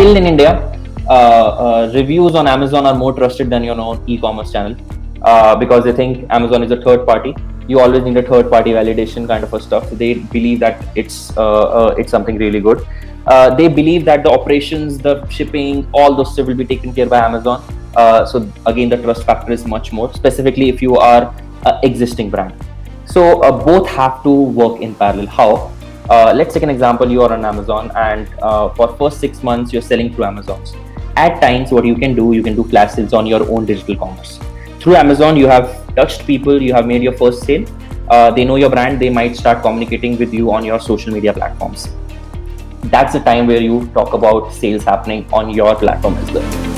Still in India, reviews on Amazon are more trusted than your own e-commerce channel, because they think Amazon is a third party. You always need a third party validation kind of a stuff. So they believe that it's something really good. They believe that the operations, the shipping, all those stuff will be taken care by Amazon. So again, the trust factor is much more, specifically if you are an existing brand. So both have to work in parallel. How? Let's take an example. You are on Amazon, and for first 6 months you're selling through Amazon. At times, what you can do flash sales on your own digital commerce. Through Amazon, you have touched people, you have made your first sale. They know your brand. They might start communicating with you on your social media platforms. That's the time where you talk about sales happening on your platform as well.